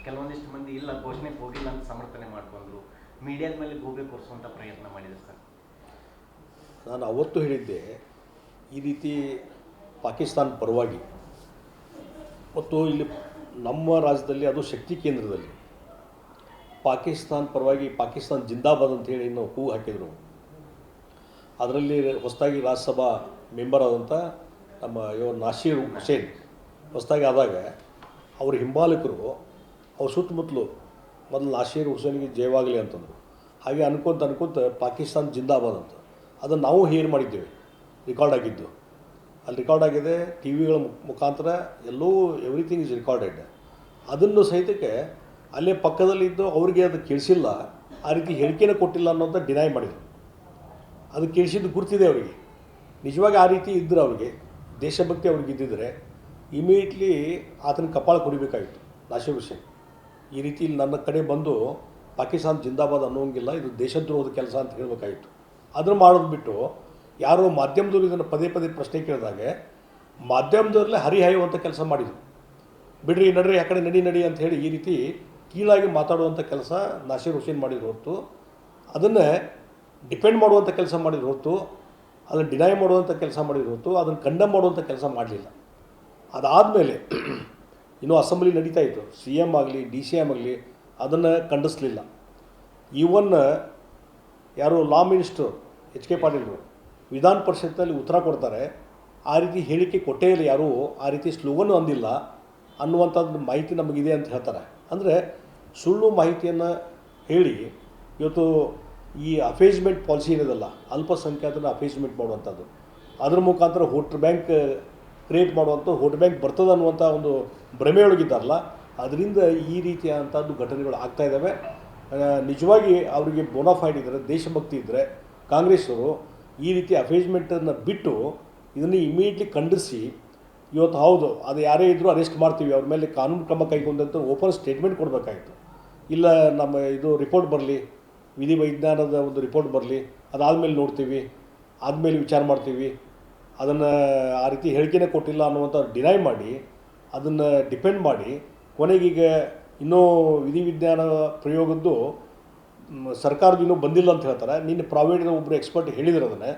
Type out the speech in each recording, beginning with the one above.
ಕೆಲವೊಂದಿಷ್ಟು ಮಂದಿ ಇಲ್ಲ ಘೋಷಣೆಗೆ ಹೋಗಿಲ್ಲ ಅಂತ ಸಮರ್ಥನೆ ಮಾಡ್ಕೊಂಡ್ರು, ಮೀಡಿಯಾದ ಮೇಲೆ ಗೂಬೆ ಕೊರಿಸುವಂಥ ಪ್ರಯತ್ನ ಮಾಡಿದ್ರು ಸರ್. ನಾನು ಅವತ್ತು ಹೇಳಿದ್ದೆ, ಈ ರೀತಿ ಪಾಕಿಸ್ತಾನ ಪರವಾಗಿ ಮತ್ತು ಇಲ್ಲಿ ನಮ್ಮ ರಾಜ್ಯದಲ್ಲಿ ಅದು ಶಕ್ತಿ ಕೇಂದ್ರದಲ್ಲಿ ಪಾಕಿಸ್ತಾನ ಪರವಾಗಿ ಪಾಕಿಸ್ತಾನ ಜಿಂದಾಬಾದ್ ಅಂತ ಹೇಳಿ ನಾವು ಕೂಗು ಹಾಕಿದರು. ಅದರಲ್ಲಿ ಹೊಸದಾಗಿ ರಾಜ್ಯಸಭಾ ಮೆಂಬರ್ ಆದಂಥ ನಮ್ಮ ನಾಸೀರ್ ಹುಸೇನ್ ಹೊಸದಾಗಿ ಆದಾಗ ಅವ್ರ ಹಿಂಬಾಲಕರು ಅವ್ರ ಸುತ್ತಮುತ್ತಲು ಮೊದಲು ನಾಸೀರ್ ಹುಸೇನ್ಗೆ ಜಯವಾಗಲಿ ಅಂತಂದರು. ಹಾಗೆ ಅನ್ಕೊಂತ ಪಾಕಿಸ್ತಾನ ಜಿಂದಾಬಾದ್ ಅಂತ ಅದನ್ನು ನಾವು ಹೇರ್ ಮಾಡಿದ್ದೇವೆ, ರೆಕಾರ್ಡ್ ಆಗಿದ್ದು. ಅಲ್ಲಿ ರೆಕಾರ್ಡ್ ಆಗಿದೆ, ಟಿ ವಿಗಳ ಮುಖಾಂತರ ಎಲ್ಲೂ ಎವ್ರಿಥಿಂಗ್ ಇಸ್ ರೆಕಾರ್ಡೆಡ್. ಅದನ್ನು ಸಹಿತಕ್ಕೆ ಅಲ್ಲೇ ಪಕ್ಕದಲ್ಲಿದ್ದು ಅವ್ರಿಗೆ ಅದು ಕೇಳಿಸಿಲ್ಲ, ಆ ರೀತಿ ಹೇಳಿಕೆನೇ ಕೊಟ್ಟಿಲ್ಲ ಅನ್ನೋಂಥ ಡಿನೈ ಮಾಡಿದರು. ಅದು ಕೇಳಿಸಿದ್ದು ಗುರ್ತಿದೆ ಅವರಿಗೆ. ನಿಜವಾಗಿ ಆ ರೀತಿ ಇದ್ದರೆ ಅವ್ರಿಗೆ ದೇಶಭಕ್ತಿ ಅವ್ರಿಗೆ ಇದ್ದಿದ್ದರೆ ಇಮಿಡಿಯೇಟ್ಲಿ ಆತನ ಕಪಾಳ ಕುಡಿಬೇಕಾಗಿತ್ತು ನಾಸೀರ್ ಹುಸೇನ್. ಈ ರೀತಿ ನನ್ನ ಕಡೆ ಬಂದು ಪಾಕಿಸ್ತಾನ ಜಿಂದಾಬಾದ್ ಅನ್ನೋಂಗಿಲ್ಲ, ಇದು ದೇಶದ್ರೋಹದ ಕೆಲಸ ಅಂತ ಹೇಳಬೇಕಾಗಿತ್ತು. ಅದನ್ನು ಮಾಡೋದು ಬಿಟ್ಟು ಯಾರೋ ಮಾಧ್ಯಮದವರು ಇದನ್ನು ಪದೇ ಪದೇ ಪ್ರಶ್ನೆ ಕೇಳಿದಾಗ ಮಾಧ್ಯಮದವರಲ್ಲೇ ಹರಿಹಾಯುವಂಥ ಕೆಲಸ ಮಾಡಿದರು. ಬಿಡ್ರಿ ನಡ್ರಿ ಆ ಕಡೆ ನಡಿ ಅಂತ ಹೇಳಿ ಈ ರೀತಿ ಕೀಳಾಗಿ ಮಾತಾಡುವಂಥ ಕೆಲಸ ನಾಸೀರ್ ಹುಸೇನ್ ಮಾಡಿದ್ರು ಹೊರತು, ಅದನ್ನು ಡಿಪೆಂಡ್ ಮಾಡುವಂಥ ಕೆಲಸ ಮಾಡಿದ್ರು ಹೊರತು, ಅದನ್ನು ಡಿನೈ ಮಾಡುವಂಥ ಕೆಲಸ ಮಾಡಿದ್ರು ಹೊರತು, ಅದನ್ನು ಕಂಡಮ್ ಮಾಡುವಂಥ ಕೆಲಸ ಮಾಡಲಿಲ್ಲ. ಅದಾದಮೇಲೆ ಇನ್ನೂ ಅಸೆಂಬ್ಲಿ ನಡೀತಾ ಇತ್ತು, ಸಿ ಎಮ್ ಆಗಲಿ ಡಿ ಸಿ ಎಮ್ ಆಗಲಿ ಅದನ್ನು ಖಂಡಿಸಲಿಲ್ಲ. ಈವನ್ ಯಾರು ಲಾ ಮಿನಿಸ್ಟರ್ ಎಚ್ ಕೆ ಪಾಟೀಲ್ರು ವಿಧಾನ ಪರಿಷತ್ನಲ್ಲಿ ಉತ್ತರ ಕೊಡ್ತಾರೆ, ಆ ರೀತಿ ಹೇಳಿಕೆ ಕೊಟ್ಟೇ ಇಲ್ಲ, ಯಾರೂ ಆ ರೀತಿ ಸ್ಲೋಗನ್ ಅಂದಿಲ್ಲ ಅನ್ನುವಂಥದ್ದು ಮಾಹಿತಿ ನಮಗಿದೆ ಅಂತ ಹೇಳ್ತಾರೆ. ಅಂದರೆ ಸುಳ್ಳು ಮಾಹಿತಿಯನ್ನು ಹೇಳಿ ಇವತ್ತು ಈ ಅಫೇಜ್ಮೆಂಟ್ ಪಾಲಿಸಿ ಏನಿದಲ್ಲ, ಅಲ್ಪಸಂಖ್ಯಾತರನ್ನ ಅಫೇಜ್ಮೆಂಟ್ ಮಾಡುವಂಥದ್ದು, ಅದ್ರ ಮುಖಾಂತರ ವೋಟ್ ಬ್ಯಾಂಕ್ ಕ್ರಿಯೇಟ್ ಮಾಡುವಂಥ ವೋಟ್ ಬ್ಯಾಂಕ್ ಬರ್ತದೆ ಅನ್ನುವಂಥ ಒಂದು ಭ್ರಮೆಯೊಳಗಿದ್ದಾರಲ್ಲ, ಅದರಿಂದ ಈ ರೀತಿಯಾದಂಥದ್ದು ಘಟನೆಗಳು ಆಗ್ತಾಯಿದ್ದಾವೆ. ನಿಜವಾಗಿ ಅವರಿಗೆ ಬೋನಾಫೈಡ್ ಇದ್ದರೆ, ದೇಶಭಕ್ತಿ ಇದ್ದರೆ ಕಾಂಗ್ರೆಸ್ಸವರು ಈ ರೀತಿ ಅಫೇಜ್ಮೆಂಟನ್ನು ಬಿಟ್ಟು ಇದನ್ನು ಇಮಿಡಿಯೇಟ್ಲಿ ಖಂಡಿಸಿ ಇವತ್ತು ಹೌದು ಅದು ಯಾರೇ ಇದ್ದರೂ ಅರೆಸ್ಟ್ ಮಾಡ್ತೀವಿ, ಅವ್ರ ಮೇಲೆ ಕಾನೂನು ಕ್ರಮ ಕೈಗೊಂಡಂತ ಓಪನ್ ಸ್ಟೇಟ್ಮೆಂಟ್ ಕೊಡಬೇಕಾಗಿತ್ತು. ಇಲ್ಲ ನಮ್ಮ ಇದು ರಿಪೋರ್ಟ್ ಬರಲಿ, ವಿಧಿ ವಿಜ್ಞಾನದ ಒಂದು ರಿಪೋರ್ಟ್ ಬರಲಿ, ಅದಾದಮೇಲೆ ನೋಡ್ತೀವಿ, ಆದಮೇಲೆ ವಿಚಾರ ಮಾಡ್ತೀವಿ, ಅದನ್ನು ಆ ರೀತಿ ಹೇಳಿಕೆನೇ ಕೊಟ್ಟಿಲ್ಲ ಅನ್ನುವಂಥ ಡಿನೈ ಮಾಡಿ ಅದನ್ನು ಡಿಪೆಂಡ್ ಮಾಡಿ ಕೊನೆಗೀಗ ಇನ್ನೂ ವಿಧಿವಿಜ್ಞಾನ ಪ್ರಯೋಗದ್ದು ಸರ್ಕಾರದ್ದು ಇನ್ನೂ ಬಂದಿಲ್ಲ ಅಂತ ಹೇಳ್ತಾರೆ. ನಿನ್ನೆ ಪ್ರೈವೇಟ್ನ ಒಬ್ಬರು ಎಕ್ಸ್ಪರ್ಟ್ ಹೇಳಿದರು, ಅದನ್ನು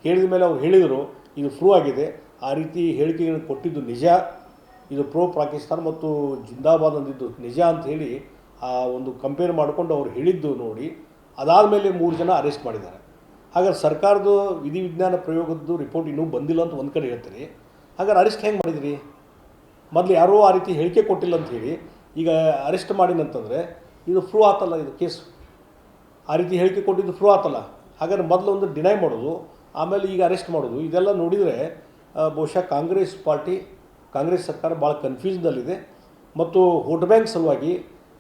ಹೇಳಿದ ಮೇಲೆ ಅವ್ರು ಹೇಳಿದರು ಇದು ಪ್ರೂವ್ ಆಗಿದೆ, ಆ ರೀತಿ ಹೇಳಿಕೆಗಳನ್ನು ಕೊಟ್ಟಿದ್ದು ನಿಜ, ಇದು ಪ್ರೋ ಪಾಕಿಸ್ತಾನ ಮತ್ತು ಜಿಂದಾಬಾದ್ ಅಂದಿದ್ದು ನಿಜ ಅಂತ ಹೇಳಿ ಆ ಒಂದು ಕಂಪೇರ್ ಮಾಡಿಕೊಂಡು ಅವ್ರು ಹೇಳಿದ್ದು ನೋಡಿ ಅದಾದಮೇಲೆ 3 ಜನ ಅರೆಸ್ಟ್ ಮಾಡಿದ್ದಾರೆ. ಹಾಗಾದ್ರೆ ಸರ್ಕಾರದ ವಿಧಿವಿಜ್ಞಾನ ಪ್ರಯೋಗದ್ದು ರಿಪೋರ್ಟ್ ಇನ್ನೂ ಬಂದಿಲ್ಲ ಅಂತ ಒಂದು ಕಡೆ ಹೇಳ್ತೀರಿ, ಹಾಗಾದ್ರೆ ಅರೆಸ್ಟ್ ಹೆಂಗೆ ಮಾಡಿದಿರಿ? ಮೊದಲು ಯಾರೋ ಆ ರೀತಿ ಹೇಳಿಕೆ ಕೊಟ್ಟಿಲ್ಲ ಅಂತ ಹೇಳಿ ಈಗ ಅರೆಸ್ಟ್ ಮಾಡಿನಂತಂದರೆ ಇದು ಪ್ರೂವ್ ಆತಲ್ಲ, ಇದು ಕೇಸು ಆ ರೀತಿ ಹೇಳಿಕೆ ಕೊಟ್ಟಿದ್ದು ಪ್ರೂವ್ ಆತಲ್ಲ. ಹಾಗಾದ್ರೆ ಮೊದಲು ಒಂದು ಡಿನೈ ಮಾಡೋದು, ಆಮೇಲೆ ಈಗ ಅರೆಸ್ಟ್ ಮಾಡೋದು, ಇದೆಲ್ಲ ನೋಡಿದರೆ ಬಹುಶಃ ಕಾಂಗ್ರೆಸ್ ಸರ್ಕಾರ ಭಾಳ ಕನ್ಫ್ಯೂಷನಲ್ಲಿದೆ ಮತ್ತು ವೋಟ್ ಬ್ಯಾಂಕ್ ಸಲುವಾಗಿ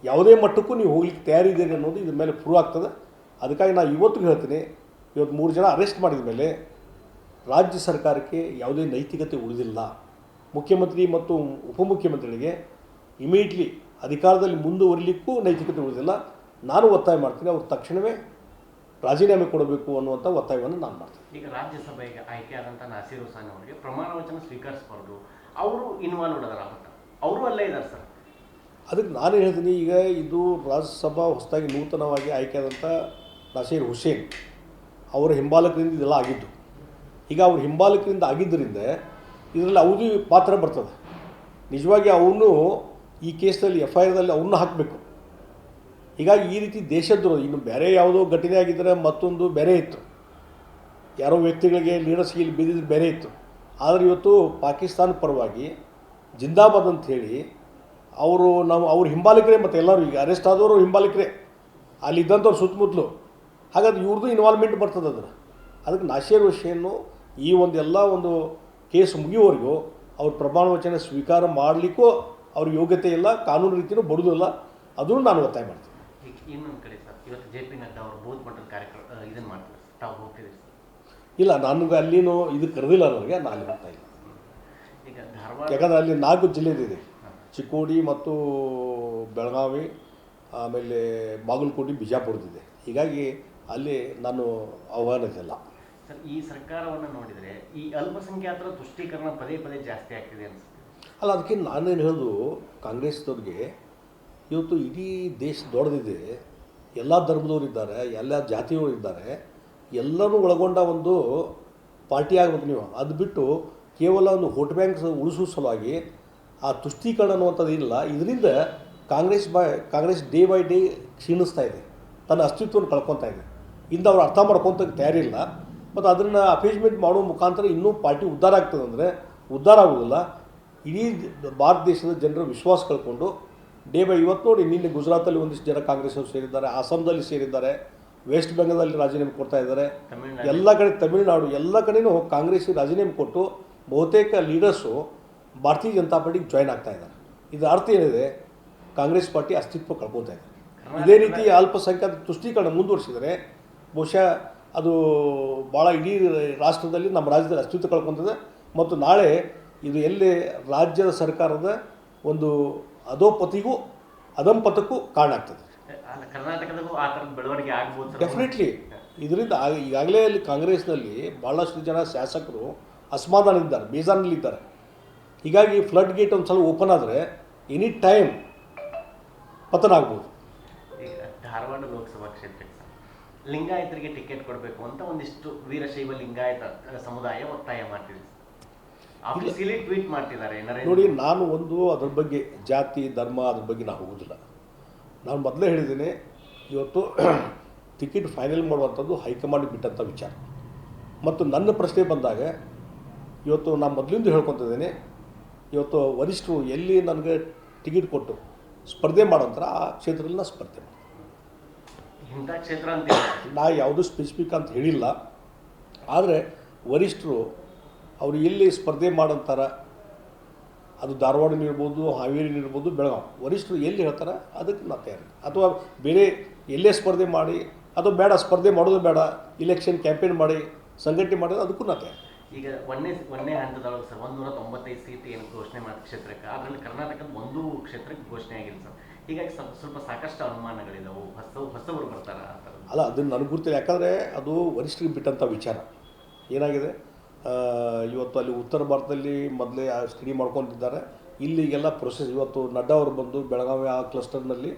ಯಾವುದೇ ಮಟ್ಟಕ್ಕೂ ನೀವು ಹೋಗ್ಲಿಕ್ಕೆ ತಯಾರಿದ್ದೀರಿ ಅನ್ನೋದು ಇದ್ರ ಮೇಲೆ ಪ್ರೂವ್ ಆಗ್ತದೆ. ಅದಕ್ಕಾಗಿ ನಾನು ಇವತ್ತಿಗೆ ಹೇಳ್ತೀನಿ, ಇವತ್ತು 3 ಜನ ಅರೆಸ್ಟ್ ಮಾಡಿದ ಮೇಲೆ ರಾಜ್ಯ ಸರ್ಕಾರಕ್ಕೆ ಯಾವುದೇ ನೈತಿಕತೆ ಉಳಿದಿಲ್ಲ. ಮುಖ್ಯಮಂತ್ರಿ ಮತ್ತು ಉಪಮುಖ್ಯಮಂತ್ರಿಗಳಿಗೆ ಇಮಿಡಿಯೇಟ್ಲಿ ಅಧಿಕಾರದಲ್ಲಿ ಮುಂದುವರಿಲಿಕ್ಕೂ ನೈತಿಕತೆ ಉಳಿದಿಲ್ಲ. ನಾನು ಒತ್ತಾಯ ಮಾಡ್ತೀನಿ, ಅವ್ರು ತಕ್ಷಣವೇ ರಾಜೀನಾಮೆ ಕೊಡಬೇಕು ಅನ್ನುವಂಥ ಒತ್ತಾಯವನ್ನು ನಾನು ಮಾಡ್ತೀನಿ. ಈಗ ರಾಜ್ಯಸಭೆಗೆ ಆಯ್ಕೆಯಾದಂಥ ನಾಸೀರ್ ಹುಸೇನ್ ಅವರಿಗೆ ಪ್ರಮಾಣ ವಚನ ಸ್ವೀಕರಿಸಬಾರ್ದು, ಅವರು ಇನ್ವಾಲ್ವ್ ಅದಾರ, ಅವರು ಅಲ್ಲೇ ಇದ್ದಾರೆ ಸರ್. ಅದಕ್ಕೆ ನಾನು ಹೇಳ್ತೀನಿ, ಈಗ ಇದು ರಾಜ್ಯಸಭಾ ಹೊಸದಾಗಿ ನೂತನವಾಗಿ ಆಯ್ಕೆಯಾದಂಥ ನಾಸೀರ್ ಹುಸೇನ್ ಅವರ ಹಿಂಬಾಲಕರಿಂದ ಇದೆಲ್ಲ ಆಗಿದ್ದು. ಈಗ ಅವ್ರ ಹಿಂಬಾಲಕರಿಂದ ಆಗಿದ್ದರಿಂದ ಇದರಲ್ಲಿ ಅವ್ರದ್ದು ಪಾತ್ರ ಬರ್ತದೆ. ನಿಜವಾಗಿ ಅವನು ಈ ಕೇಸ್ನಲ್ಲಿ FIRದಲ್ಲಿ ಅವನ್ನ ಹಾಕಬೇಕು. ಹೀಗಾಗಿ ಈ ರೀತಿ ದೇಶದ್ರೋಹ, ಇನ್ನು ಬೇರೆ ಯಾವುದೋ ಘಟನೆ ಆಗಿದ್ದರೆ ಮತ್ತೊಂದು ಬೇರೆ ಇತ್ತು, ಯಾರೋ ವ್ಯಕ್ತಿಗಳಿಗೆ ಲೀಡರ್ಸ್ಗೆ ಇಲ್ಲಿ ಬಿದ್ದಿದ್ದು ಬೇರೆ ಇತ್ತು. ಆದರೆ ಇವತ್ತು ಪಾಕಿಸ್ತಾನ ಪರವಾಗಿ ಜಿಂದಾಬಾದ್ ಅಂತ ಹೇಳಿ ಅವರು ಅವ್ರ ಹಿಂಬಾಲಕರೇ, ಮತ್ತು ಎಲ್ಲರೂ ಈಗ ಅರೆಸ್ಟ್ ಆದವರು ಹಿಂಬಾಲಕರೇ, ಅಲ್ಲಿದ್ದಂಥವ್ರು ಸುತ್ತಮುತ್ತಲು. ಹಾಗಾದ್ರೆ ಇವ್ರದ್ದು ಇನ್ವಾಲ್ವ್ಮೆಂಟ್ ಬರ್ತದೆ ಅದಕ್ಕೆ ನಾಸೀರ್ ಹುಸೇನು ಈ ಎಲ್ಲ ಒಂದು ಕೇಸ್ ಮುಗಿಯುವವರೆಗೂ ಅವ್ರ ಪ್ರಮಾಣ ವಚನ ಸ್ವೀಕಾರ ಮಾಡಲಿಕ್ಕೂ ಅವ್ರ ಯೋಗ್ಯತೆ ಇಲ್ಲ, ಕಾನೂನು ರೀತಿಯೂ ಬರೋದಿಲ್ಲ. ಅದನ್ನು ನಾನು ಒತ್ತಾಯ ಮಾಡ್ತೀನಿ. ಈಗ ಇನ್ನೊಂದು ಕಡೆ ಸರ್, ಇವತ್ತು JP ನಡ್ಡಾ ಅವರು ಬೂತ್ ಮಟ್ಟದ ಕಾರ್ಯಕ್ರಮ ಇದನ್ನು ಮಾಡ್ತಾರೆ, ತಾವು ಹೋಗ್ತೀರಿ ಸರ್? ಇಲ್ಲ, ನನಗೆ ಅಲ್ಲಿನೂ ಇದು ಕರೆದಿಲ್ಲ, ನನಗೆ ನಾನು ಅಲ್ಲಿ ಹೋಗ್ತಾ ಇಲ್ಲ. ಈಗ ಧಾರವಾಡ, ಯಾಕಂದರೆ ಅಲ್ಲಿ 4 ಜಿಲ್ಲೆದಿದೆ, ಚಿಕ್ಕೋಡಿ ಮತ್ತು ಬೆಳಗಾವಿ, ಆಮೇಲೆ ಬಾಗಲಕೋಟೆ, ಬಿಜಾಪುರದಿದೆ. ಹೀಗಾಗಿ ಅಲ್ಲಿ ನಾನು ಆಹ್ವಾನಿಸಿಲ್ಲ ಸರ್. ಈ ಸರ್ಕಾರವನ್ನು ನೋಡಿದರೆ ಈ ಅಲ್ಪಸಂಖ್ಯಾತರ ತುಷ್ಟೀಕರಣ ಪದೇ ಪದೇ ಜಾಸ್ತಿ ಆಗ್ತಿದೆ ಅನಿಸುತ್ತೆ. ಅಲ್ಲ, ಅದಕ್ಕೆ ನಾನೇನು ಹೇಳೋದು, ಕಾಂಗ್ರೆಸ್ದವ್ರಿಗೆ ಇವತ್ತು ಇಡೀ ದೇಶ ದೊಡ್ಡದಿದೆ, ಎಲ್ಲ ಧರ್ಮದವರು ಇದ್ದಾರೆ, ಎಲ್ಲ ಜಾತಿಯವರು ಇದ್ದಾರೆ, ಎಲ್ಲರೂ ಒಳಗೊಂಡ ಒಂದು ಪಾರ್ಟಿ ಆಗಬೇಕು ನೀವು. ಅದು ಬಿಟ್ಟು ಕೇವಲ ಒಂದು ವೋಟ್ ಬ್ಯಾಂಕ್ ಉಳಿಸೋ ಸಲುವಾಗಿ ಆ ತುಷ್ಟೀಕರಣ ಅನ್ನುವಂಥದ್ದು ಇಲ್ಲ. ಇದರಿಂದ ಕಾಂಗ್ರೆಸ್ ಡೇ ಬೈ ಡೇ ಕ್ಷೀಣಿಸ್ತಾ ಇದೆ, ತನ್ನ ಅಸ್ತಿತ್ವವನ್ನು ಕಳ್ಕೊತಾ ಇದೆ. ಇಂದು ಅವ್ರು ಅರ್ಥ ಮಾಡ್ಕೊತ ತಯಾರಿಲ್ಲ. ಮತ್ತು ಅದನ್ನು ಅಪೇಜ್ಮೆಂಟ್ ಮಾಡೋ ಮುಖಾಂತರ ಇನ್ನೂ ಪಾರ್ಟಿ ಉದ್ಧಾರ ಆಗ್ತದೆ ಅಂದರೆ ಉದ್ಧಾರ ಆಗೋದಿಲ್ಲ. ಇಡೀ ಭಾರತ ದೇಶದ ಜನರ ವಿಶ್ವಾಸ ಕಳ್ಕೊಂಡು ಡೇ ಬೈ ಇವತ್ತು ನೋಡಿ, ನಿನ್ನೆ ಗುಜರಾತಲ್ಲಿ ಒಂದಿಷ್ಟು ಜನ ಕಾಂಗ್ರೆಸ್ ಅವರು ಸೇರಿದ್ದಾರೆ, ಅಸ್ಸಾಂದಲ್ಲಿ ಸೇರಿದ್ದಾರೆ, ವೆಸ್ಟ್ ಬೆಂಗಾಲಲ್ಲಿ ರಾಜೀನಾಮೆ ಕೊಡ್ತಾ ಇದ್ದಾರೆ, ಎಲ್ಲ ಕಡೆ ತಮಿಳುನಾಡು ಎಲ್ಲ ಕಡೆಯೂ ಕಾಂಗ್ರೆಸ್ಗೆ ರಾಜೀನಾಮೆ ಕೊಟ್ಟು ಬಹುತೇಕ ಲೀಡರ್ಸು ಭಾರತೀಯ ಜನತಾ ಪಾರ್ಟಿಗೆ ಜಾಯ್ನ್ ಆಗ್ತಾ ಇದ್ದಾರೆ. ಇದರ ಅರ್ಥ ಏನಿದೆ? ಕಾಂಗ್ರೆಸ್ ಪಾರ್ಟಿ ಅಸ್ತಿತ್ವ ಕಳ್ಕೊತಾ ಇದೆ. ಇದೇ ರೀತಿ ಅಲ್ಪಸಂಖ್ಯಾತ ತುಷ್ಟೀಕರಣ ಮುಂದುವರಿಸಿದರೆ ಬಹುಶಃ ಅದು ಭಾಳ ಇಡೀ ರಾಷ್ಟ್ರದಲ್ಲಿ ನಮ್ಮ ರಾಜ್ಯದಲ್ಲಿ ಅಸ್ತಿತ್ವ ಕಳ್ಕೊತದೆ. ಮತ್ತು ನಾಳೆ ಇದು ಎಲ್ಲಿ ರಾಜ್ಯದ ಸರ್ಕಾರದ ಒಂದು ಅಧಂಪತಕ್ಕೂ ಕಾರಣ ಆಗ್ತದೆ. ಕರ್ನಾಟಕದಲ್ಲೂ ಆ ಥರದ ಬೆಳವಣಿಗೆ ಆಗ್ಬೋದು ಡೆಫಿನೆಟ್ಲಿ. ಇದರಿಂದ ಈಗಾಗಲೇ ಅಲ್ಲಿ ಕಾಂಗ್ರೆಸ್ನಲ್ಲಿ ಭಾಳಷ್ಟು ಜನ ಶಾಸಕರು ಅಸಮಾಧಾನದಿದ್ದಾರೆ, ಬೇಜಾರಿನಲ್ಲಿದ್ದಾರೆ. ಹೀಗಾಗಿ ಫ್ಲಡ್ ಗೇಟ್ ಒಂದು ಸಲ ಓಪನ್ ಆದರೆ ಎನಿ ಟೈಮ್ ಪತನ ಆಗ್ಬೋದು. ಈಗ ಧಾರವಾಡ ಲೋಕಸಭಾ ಕ್ಷೇತ್ರಕ್ಕೆ ಲಿಂಗಾಯತರಿಗೆ ಟಿಕೆಟ್ ಕೊಡಬೇಕು ಅಂತ ಒಂದಿಷ್ಟು ವೀರಶೈವ ಲಿಂಗಾಯತ ಸಮುದಾಯ ಒತ್ತಾಯ ಮಾಡ್ತಿದೆ, ಆಫೀಸಿಯಲಿ ಟ್ವೀಟ್ ಮಾಡ್ತಿದ್ದಾರೆ. ನೋಡಿ, ನಾನು ಅದ್ರ ಬಗ್ಗೆ ಜಾತಿ ಧರ್ಮ ಅದ್ರ ಬಗ್ಗೆ ನಾನು ಹೋಗೋದಿಲ್ಲ. ನಾನು ಮೊದಲೇ ಹೇಳಿದ್ದೀನಿ, ಇವತ್ತು ಟಿಕೆಟ್ ಫೈನಲ್ ಮಾಡುವಂಥದ್ದು ಹೈಕಮಾಂಡ್ ಬಿಟ್ಟಂಥ ವಿಚಾರ. ಮತ್ತು ನನ್ನ ಪ್ರಶ್ನೆ ಬಂದಾಗ ಇವತ್ತು ನಾನು ಮೊದಲಿಂದ ಹೇಳ್ಕೊತಿದ್ದೇನೆ, ಇವತ್ತು ವರಿಷ್ಠರು ಎಲ್ಲಿ ನನಗೆ ಟಿಕೆಟ್ ಕೊಟ್ಟು ಸ್ಪರ್ಧೆ ಮಾಡೋಂಥರ ಆ ಕ್ಷೇತ್ರದಲ್ಲಿ ನಾನು ಸ್ಪರ್ಧೆ ಮಾಡಿ. ಇಂಥ ಕ್ಷೇತ್ರ ಅಂತ ನಾ ಯಾವುದೂ ಸ್ಪೆಸಿಫಿಕ್ ಅಂತ ಹೇಳಿಲ್ಲ. ಆದರೆ ವರಿಷ್ಠರು ಅವರು ಎಲ್ಲಿ ಸ್ಪರ್ಧೆ ಮಾಡೋಂಥರ, ಅದು ಧಾರವಾಡನಿರ್ಬೋದು, ಹಾವೇರಿನಿರ್ಬೋದು, ಬೆಳಗಾವಿ, ವರಿಷ್ಠರು ಎಲ್ಲಿ ಹೇಳ್ತಾರೆ ಅದಕ್ಕೆ ನಾನು ತಯಾರಿ. ಅಥವಾ ಬೇರೆ ಎಲ್ಲೇ ಸ್ಪರ್ಧೆ ಮಾಡಿ, ಅದು ಬೇಡ, ಸ್ಪರ್ಧೆ ಮಾಡೋದು ಬೇಡ, ಇಲೆಕ್ಷನ್ ಕ್ಯಾಂಪೇನ್ ಮಾಡಿ ಸಂಘಟನೆ ಮಾಡೋದು ಅದಕ್ಕೂ ನಾನು ತಯಾರಿ. ಈಗ ಒಂದೇ ಹಂತದೊಳಗೆ ಸರ್ 195 ಸೀಟ್ ಏನು ಘೋಷಣೆ ಮಾಡಿದ ಕ್ಷೇತ್ರಕ್ಕೆ, ಅದರಲ್ಲಿ ಕರ್ನಾಟಕದ ಒಂದು ಕ್ಷೇತ್ರಕ್ಕೆ ಘೋಷಣೆ ಆಗಿಲ್ಲ ಸರ್. ಹೀಗಾಗಿ ಸ್ವಲ್ಪ ಸಾಕಷ್ಟು ಅನುಮಾನಗಳಿದಾವೆ, ಹೊಸವರು ಬರ್ತಾರೆ ಆ ಥರ. ಅಲ್ಲ, ಅದನ್ನು ನನಗೆ ಗೊತ್ತಿಲ್ಲ, ಯಾಕಂದರೆ ಅದು ವರಿಷ್ಠರಿಗೆ ಬಿಟ್ಟಂಥ ವಿಚಾರ. ಏನಾಗಿದೆ, ಇವತ್ತು ಅಲ್ಲಿ ಉತ್ತರ ಭಾರತದಲ್ಲಿ ಮೊದಲೇ ಸ್ಟಡಿ ಮಾಡ್ಕೊತಿದ್ದಾರೆ, ಇಲ್ಲಿಗೆಲ್ಲ ಪ್ರೊಸೆಸ್. ಇವತ್ತು ನಡ್ಡಾ ಅವರು ಬಂದು ಬೆಳಗಾವಿ ಆ ಕ್ಲಸ್ಟರ್ನಲ್ಲಿ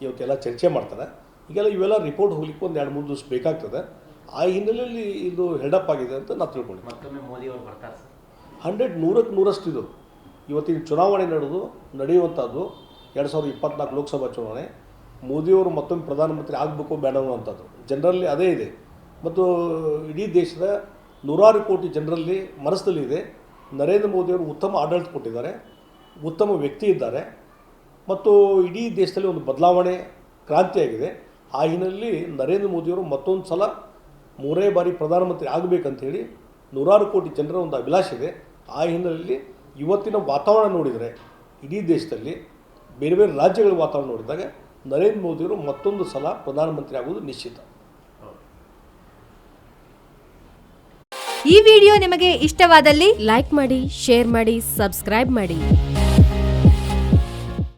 ಇವತ್ತೆಲ್ಲ ಚರ್ಚೆ ಮಾಡ್ತಾರೆ. ಈಗೆಲ್ಲ ಇವೆಲ್ಲ ರಿಪೋರ್ಟ್ ಹೋಗ್ಲಿಕ್ಕೆ ಒಂದು 2-3 ದಿವಸ ಬೇಕಾಗ್ತದೆ. ಆ ಹಿನ್ನೆಲೆಯಲ್ಲಿ ಇದು ಹೆಲ್ಡಪ್ ಆಗಿದೆ ಅಂತ ನಾನು ತಿಳ್ಕೊಂಡಿದ್ದೆ. ಮತ್ತೊಮ್ಮೆ ಮೋದಿ ಅವರು ಬರ್ತಾರೆ ಸರ್. 100% ಇದು ಇವತ್ತಿನ ಚುನಾವಣೆ ನಡೆಯುವಂಥದ್ದು 2024 ಲೋಕಸಭಾ ಚುನಾವಣೆ. ಮೋದಿಯವರು ಮತ್ತೊಮ್ಮೆ ಪ್ರಧಾನಮಂತ್ರಿ ಆಗಬೇಕು ಬೇಡ ಅನ್ನುವಂಥದ್ದು ಜನರಲ್ಲಿ ಅದೇ ಇದೆ. ಮತ್ತು ಇಡೀ ದೇಶದ 100 ಕೋಟಿ ಜನರಲ್ಲಿ ಮನಸ್ಸಲ್ಲಿದೆ. ನರೇಂದ್ರ ಮೋದಿಯವರು ಉತ್ತಮ ಆಡಳಿತ ಕೊಟ್ಟಿದ್ದಾರೆ, ಉತ್ತಮ ವ್ಯಕ್ತಿ ಇದ್ದಾರೆ, ಮತ್ತು ಇಡೀ ದೇಶದಲ್ಲಿ ಒಂದು ಬದಲಾವಣೆ ಕ್ರಾಂತಿಯಾಗಿದೆ. ಆ ಹಿನ್ನೆಲೆಯಲ್ಲಿ ನರೇಂದ್ರ ಮೋದಿಯವರು ಮತ್ತೊಂದು ಸಲ 3ನೇ ಬಾರಿ ಪ್ರಧಾನಮಂತ್ರಿ ಆಗಬೇಕಂತೇಳಿ 100 ಕೋಟಿ ಜನರ ಒಂದು ಅಭಿಲಾಷೆ ಇದೆ. ಆ ಹಿನ್ನೆಲೆಯಲ್ಲಿ ಇವತ್ತಿನ ವಾತಾವರಣ ನೋಡಿದರೆ ಇಡೀ ದೇಶದಲ್ಲಿ ಬೇರೆ ಬೇರೆ ರಾಜ್ಯಗಳ ವಾತಾವರಣ ನೋಡಿದಾಗ ನರೇಂದ್ರ ಮೋದಿಯವರು ಮತ್ತೊಂದು ಸಲ ಪ್ರಧಾನಮಂತ್ರಿ ಆಗೋದು ನಿಶ್ಚಿತ. ಈ ವಿಡಿಯೋ ನಿಮಗೆ ಇಷ್ಟವಾದಲ್ಲಿ ಲೈಕ್ ಮಾಡಿ, ಶೇರ್ ಮಾಡಿ, ಸಬ್ಸ್ಕ್ರೈಬ್ ಮಾಡಿ.